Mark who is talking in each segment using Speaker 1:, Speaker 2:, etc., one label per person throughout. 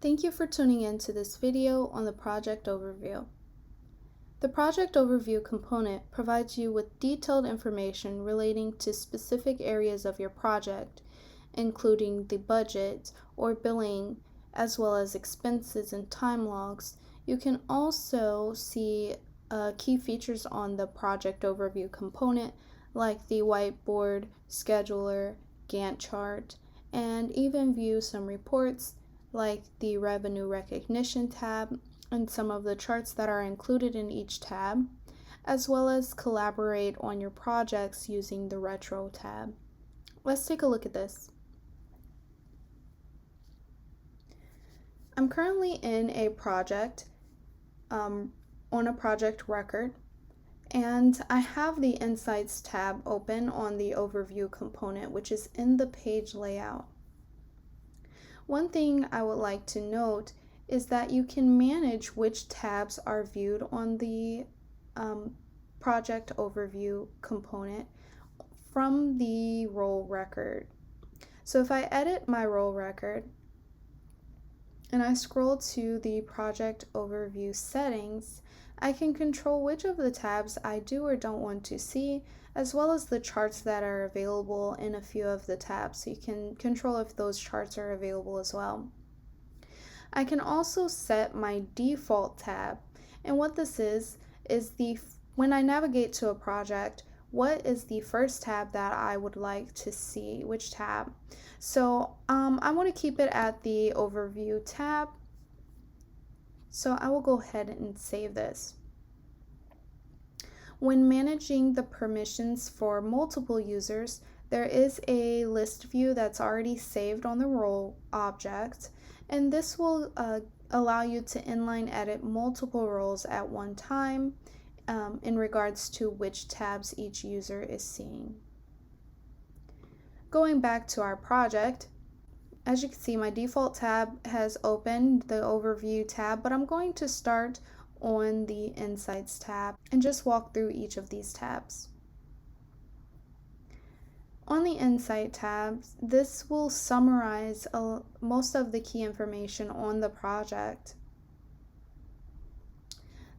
Speaker 1: Thank you for tuning in to this video on the project overview. The project overview component provides you with detailed information relating to specific areas of your project, including the budget or billing, as well as expenses and time logs. You can also see key features on the project overview component, like the whiteboard, scheduler, Gantt chart, and even view some reports like the revenue recognition tab and some of the charts that are included in each tab, as well as collaborate on your projects using the retro tab. Let's take a look at this. I'm currently in a project on a project record, and I have the Insights tab open on the Overview component, which is in the page layout. One thing I would like to note is that you can manage which tabs are viewed on the project overview component from the role record. So if I edit my role record and I scroll to the project overview settings, I can control which of the tabs I do or don't want to see, as well as the charts that are available in a few of the tabs. So you can control if those charts are available as well. I can also set my default tab, and what this is when I navigate to a project, what is the first tab that I would like to see, which tab. So I want to keep it at the Overview tab, so I will go ahead and save this. When managing the permissions for multiple users, there is a list view that's already saved on the role object, and this will allow you to inline edit multiple roles at one time in regards to which tabs each user is seeing. Going back to our project, as you can see, my default tab has opened, the Overview tab, but I'm going to start on the Insights tab and just walk through each of these tabs. On the Insight tab, this will summarize most of the key information on the project.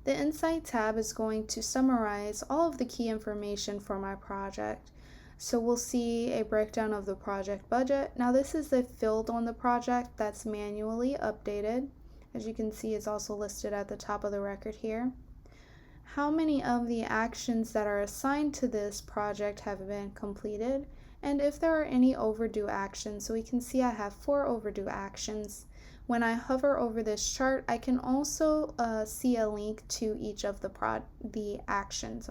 Speaker 1: The Insight tab is going to summarize all of the key information for my project. So we'll see a breakdown of the project budget. Now this is the field on the project that's manually updated. As you can see, it's also listed at the top of the record here. How many of the actions that are assigned to this project have been completed, and if there are any overdue actions. So we can see I have 4 overdue actions. When I hover over this chart, I can also see a link to each of the actions.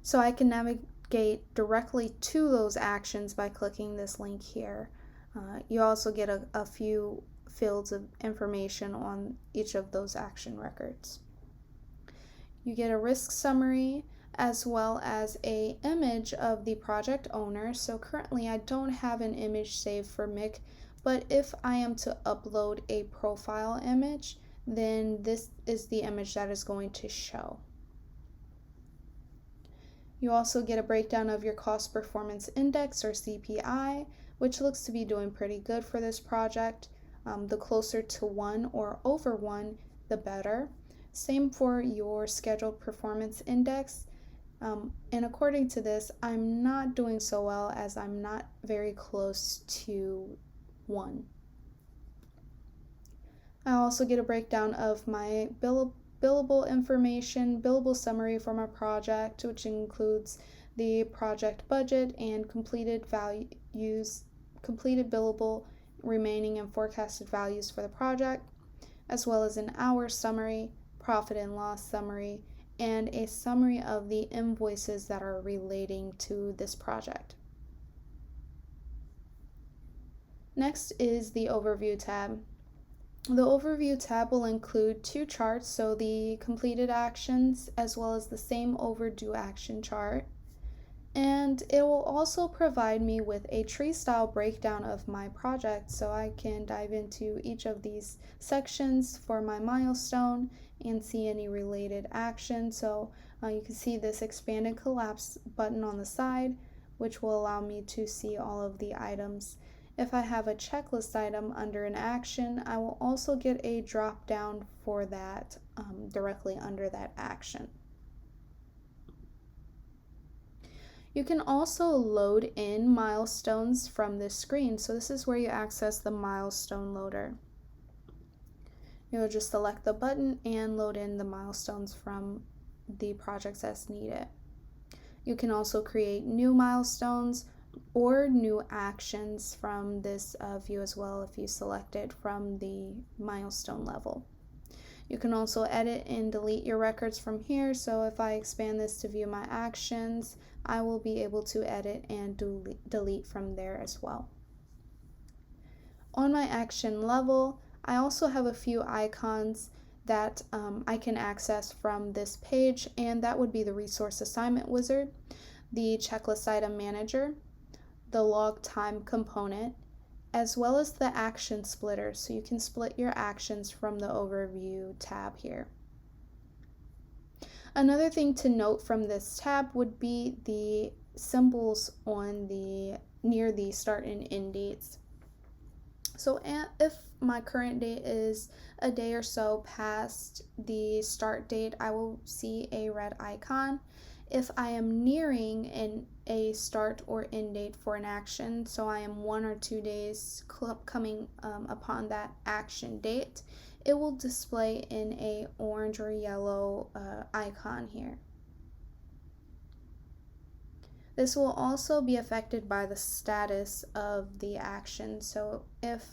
Speaker 1: So I can navigate directly to those actions by clicking this link here. You also get a few fields of information on each of those action records. You get a risk summary as well as an image of the project owner. So currently I don't have an image saved for Mick, but if I am to upload a profile image, then this is the image that is going to show. You also get a breakdown of your cost performance index, or CPI, which looks to be doing pretty good for this project. The closer to 1 or over 1, the better. Same for your scheduled performance index. And according to this, I'm not doing so well, as I'm not very close to 1. I also get a breakdown of my billable information, billable summary for my project, which includes the project budget and completed values, completed billable, remaining and forecasted values for the project, as well as an hour summary, profit and loss summary, and a summary of the invoices that are relating to this project. Next is the Overview tab. The Overview tab will include 2 charts, so the completed actions as well as the same overdue action chart. And it will also provide me with a tree style breakdown of my project, so I can dive into each of these sections for my milestone and see any related action. So you can see this expand and collapse button on the side, which will allow me to see all of the items. If I have a checklist item under an action, I will also get a drop down for that directly under that action. You can also load in milestones from this screen. So this is where you access the milestone loader. You'll just select the button and load in the milestones from the projects as needed. You can also create new milestones or new actions from this view as well if you select it from the milestone level. You can also edit and delete your records from here. So if I expand this to view my actions, I will be able to edit and delete from there as well. On my action level, I also have a few icons that I can access from this page, and that would be the resource assignment wizard, the checklist item manager, the log time component, as well as the action splitter, so you can split your actions from the overview tab here. Another thing to note from this tab would be the symbols on the near the start and end dates. So if my current date is a day or so past the start date, I will see a red icon. If I am nearing a start or end date for an action, so I am 1 or 2 days coming upon that action date, it will display in a orange or yellow icon here. This will also be affected by the status of the action. So if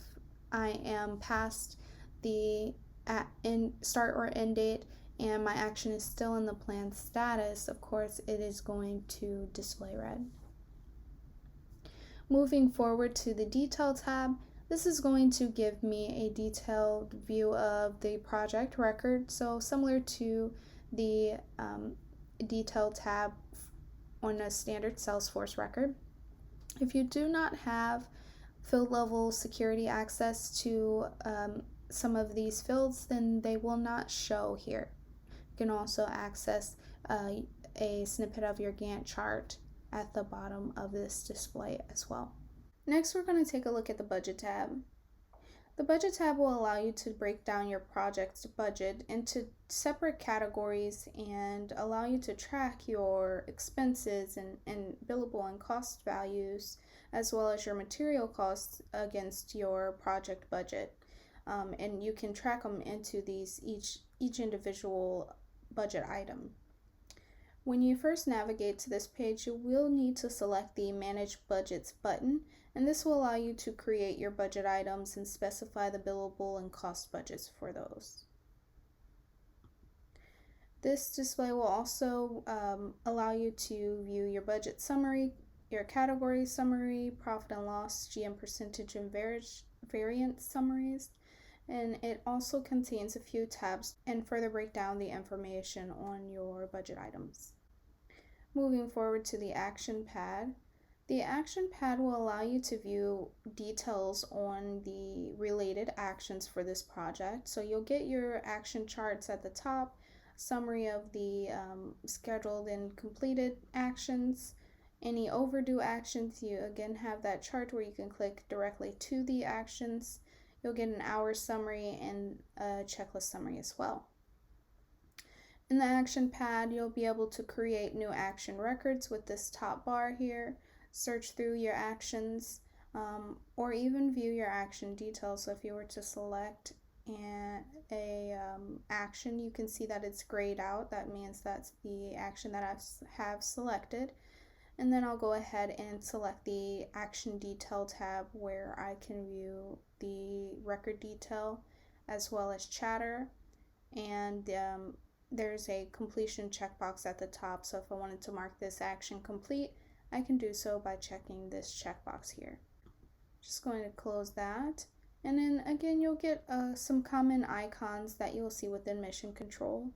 Speaker 1: I am past the start or end date and my action is still in the planned status, of course it is going to display red. Moving forward to the Detail tab, this is going to give me a detailed view of the project record, so similar to the Detail tab on a standard Salesforce record. If you do not have field level security access to some of these fields, then they will not show here. You can also access a snippet of your Gantt chart at the bottom of this display as well. Next, we're going to take a look at the Budget tab. The Budget tab will allow you to break down your project's budget into separate categories and allow you to track your expenses and billable and cost values, as well as your material costs against your project budget. And you can track them into these each individual budget item. When you first navigate to this page, you will need to select the Manage Budgets button, and this will allow you to create your budget items and specify the billable and cost budgets for those. This display will also allow you to view your budget summary, your category summary, profit and loss, GM percentage, and variance summaries. And it also contains a few tabs and further break down the information on your budget items. Moving forward to the Action Pad. The Action Pad will allow you to view details on the related actions for this project. So you'll get your action charts at the top, summary of the scheduled and completed actions. Any overdue actions, you again have that chart where you can click directly to the actions. You'll get an hour summary and a checklist summary as well. In the Action Pad, you'll be able to create new action records with this top bar here, search through your actions, or even view your action details. So if you were to select a action, you can see that it's grayed out. That means that's the action that I have selected. And then I'll go ahead and select the Action Detail tab where I can view the record detail as well as chatter. And there's a completion checkbox at the top. So if I wanted to mark this action complete, I can do so by checking this checkbox here. Just going to close that. And then again, you'll get some common icons that you'll see within Mission Control.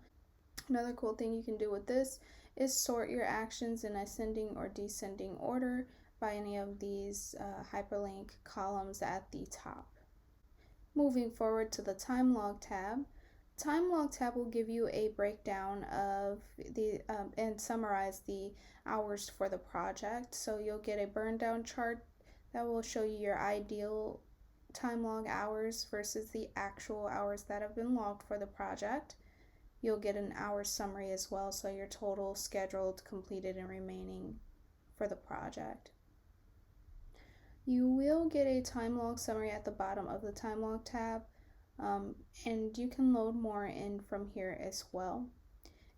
Speaker 1: Another cool thing you can do with this is sort your actions in ascending or descending order by any of these hyperlink columns at the top. Moving forward to the Time Log tab. Time Log tab will give you a breakdown of the and summarize the hours for the project. So you'll get a burn down chart That will show you your ideal time log hours versus the actual hours that have been logged for the project. You'll get an hour summary as well, so your total scheduled, completed, and remaining for the project. You will get a time log summary at the bottom of the time log tab, and you can load more in from here as well.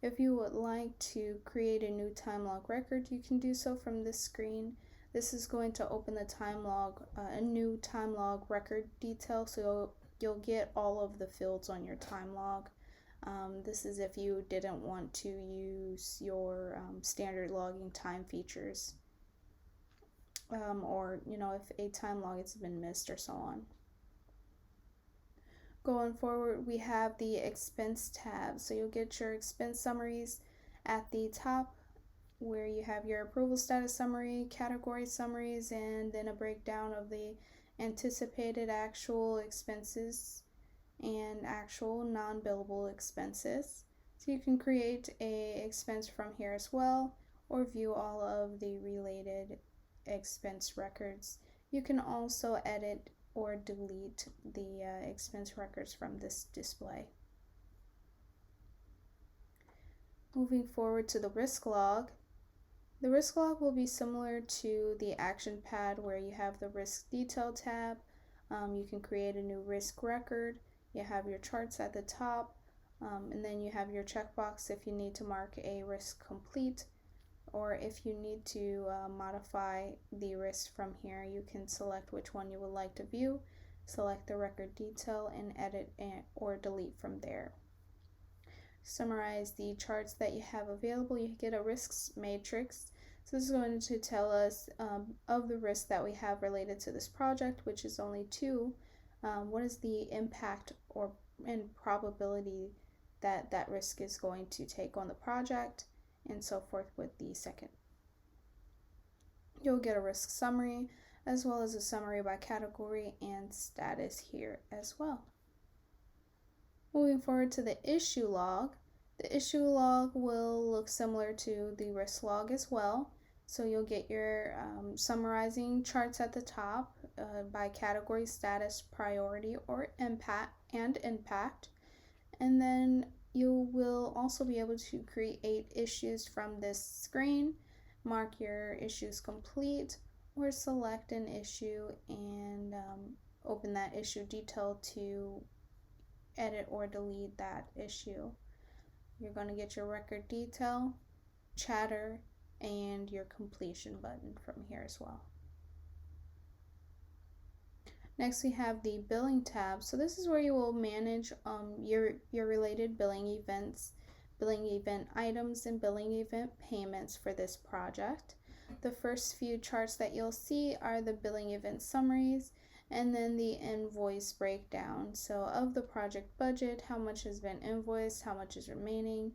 Speaker 1: If you would like to create a new time log record, you can do so from this screen. This is going to open the time log, a new time log record detail, so you'll get all of the fields on your time log. This is if you didn't want to use your standard logging time features, or if a time log has been missed or so on. Going forward, we have the expense tab. So you'll get your expense summaries at the top, where you have your approval status summary, category summaries, and then a breakdown of the anticipated actual expenses and actual non-billable expenses. So you can create a expense from here as well, or view all of the related expense records. You can also edit or delete the expense records from this display. Moving forward to the risk log. The risk log will be similar to the action pad, where you have the risk detail tab. You can create a new risk record. You have your charts at the top, and then you have your checkbox if you need to mark a risk complete, or if you need to modify the risk from here, you can select which one you would like to view, select the record detail, and edit or delete from there. Summarize the charts that you have available. You get a risks matrix. So this is going to tell us of the risks that we have related to this project, which is only 2. What is the impact and probability that that risk is going to take on the project, and so forth with the second. You'll get a risk summary as well as a summary by category and status here as well. Moving forward to the issue log. The issue log will look similar to the risk log as well. So you'll get your summarizing charts at the top by category, status, priority, or impact. And then you will also be able to create issues from this screen, mark your issues complete, or select an issue and open that issue detail to edit or delete that issue. You're going to get your record detail, chatter, and your completion button from here as well. Next, we have the billing tab. So this is where you will manage your related billing events, billing event items, and billing event payments for this project. The first few charts that you'll see are the billing event summaries, and then the invoice breakdown. So of the project budget, how much has been invoiced, how much is remaining,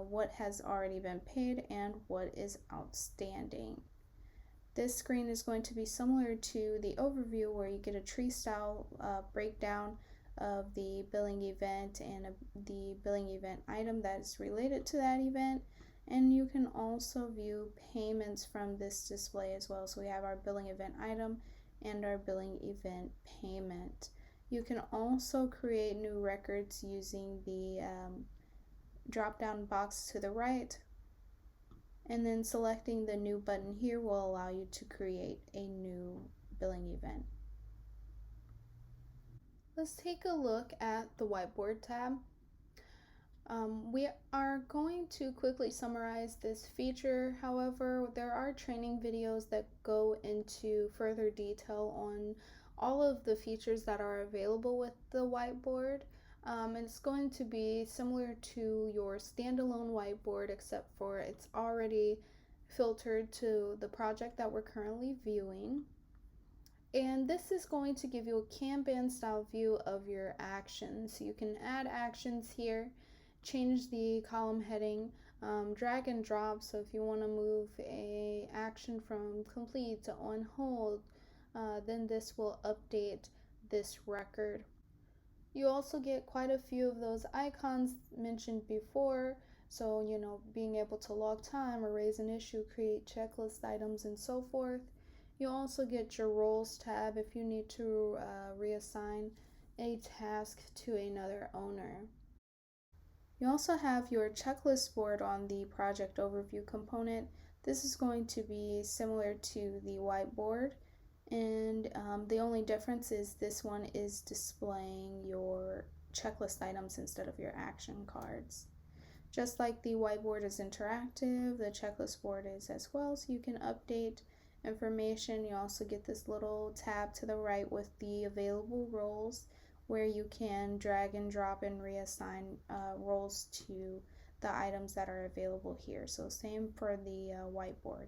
Speaker 1: what has already been paid, and what is outstanding. This screen is going to be similar to the overview, where you get a tree style breakdown of the billing event and the billing event item that is related to that event. And you can also view payments from this display as well. So we have our billing event item and our billing event payment. You can also create new records using the drop down box to the right, and then selecting the new button here will allow you to create a new billing event. Let's take a look at the Whiteboard tab. We are going to quickly summarize this feature. However, there are training videos that go into further detail on all of the features that are available with the whiteboard. And it's going to be similar to your standalone whiteboard, except for it's already filtered to the project that we're currently viewing. And this is going to give you a Kanban style view of your actions. You can add actions here, change the column heading, drag and drop. So if you want to move a action from complete to on hold, then this will update this record. You also get quite a few of those icons mentioned before. So, being able to log time or raise an issue, create checklist items, and so forth. You'll also get your Roles tab if you need to reassign a task to another owner. You also have your checklist board on the project overview component. This is going to be similar to the whiteboard, and the only difference is this one is displaying your checklist items instead of your action cards. Just like the whiteboard is interactive, the checklist board is as well, so you can update information. You also get this little tab to the right with the available roles where you can drag and drop and reassign roles to the items that are available here. So same for the whiteboard.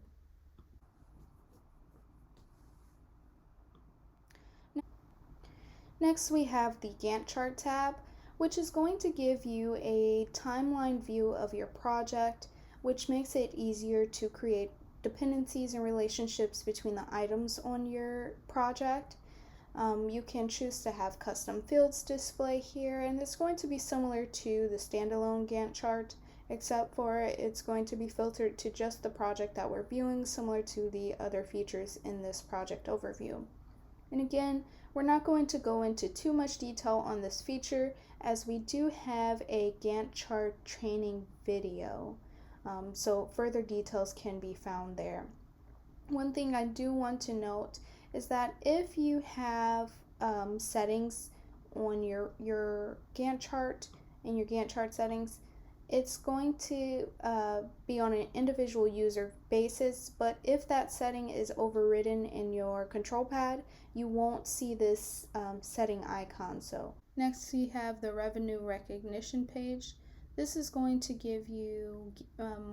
Speaker 1: Next, we have the Gantt Chart tab, which is going to give you a timeline view of your project, which makes it easier to create dependencies and relationships between the items on your project. You can choose to have custom fields display here, and it's going to be similar to the standalone Gantt chart, except for it's going to be filtered to just the project that we're viewing, similar to the other features in this project overview. And again, we're not going to go into too much detail on this feature as we do have a Gantt chart training video. So further details can be found there. One thing I do want to note is that if you have settings on your Gantt chart and your Gantt chart settings, it's going to be on an individual user basis, but if that setting is overridden in your control pad, you won't see this setting icon. So next we have the revenue recognition page. This is going to give you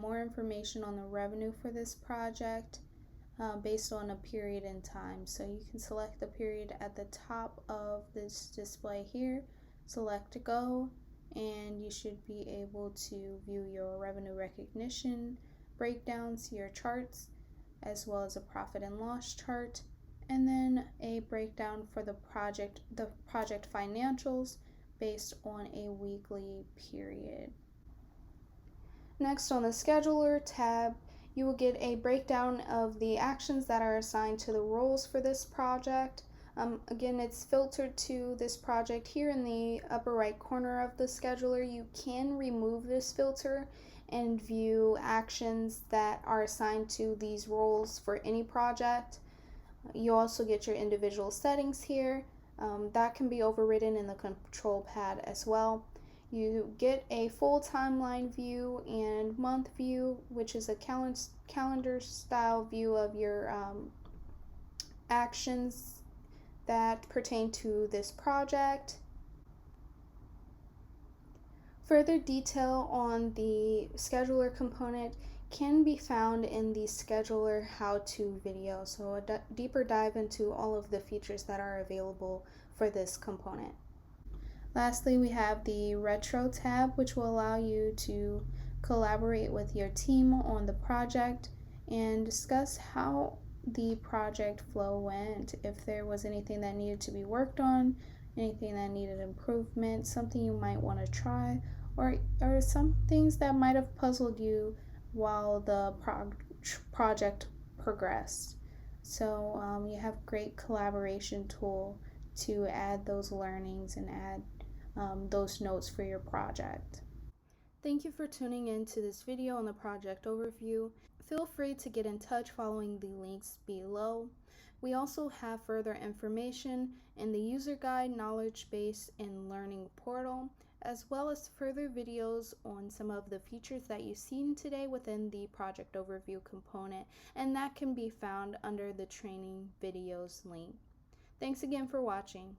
Speaker 1: more information on the revenue for this project based on a period in time. So you can select the period at the top of this display here, select go, and you should be able to view your revenue recognition breakdowns, your charts, as well as a profit and loss chart, and then a breakdown for the project financials based on a weekly period. Next, on the Scheduler tab, you will get a breakdown of the actions that are assigned to the roles for this project. Again, it's filtered to this project here in the upper right corner of the scheduler. You can remove this filter and view actions that are assigned to these roles for any project. You also get your individual settings here. That can be overridden in the control pad as well. You get a full timeline view and month view, which is a calendar style view of your actions that pertain to this project. Further detail on the scheduler component can be found in the scheduler how-to video, so a deeper dive into all of the features that are available for this component. Lastly, we have the retro tab, which will allow you to collaborate with your team on the project and discuss how the project flow went, if there was anything that needed to be worked on, anything that needed improvement, something you might want to try, or some things that might have puzzled you while the project progressed. So you have great collaboration tool to add those learnings and add those notes for your project. Thank you for tuning in to this video on the project overview. Feel free to get in touch following the links below. We also have further information in the user guide, knowledge base, and learning portal, as well as further videos on some of the features that you've seen today within the project overview component, and that can be found under the training videos link. Thanks again for watching.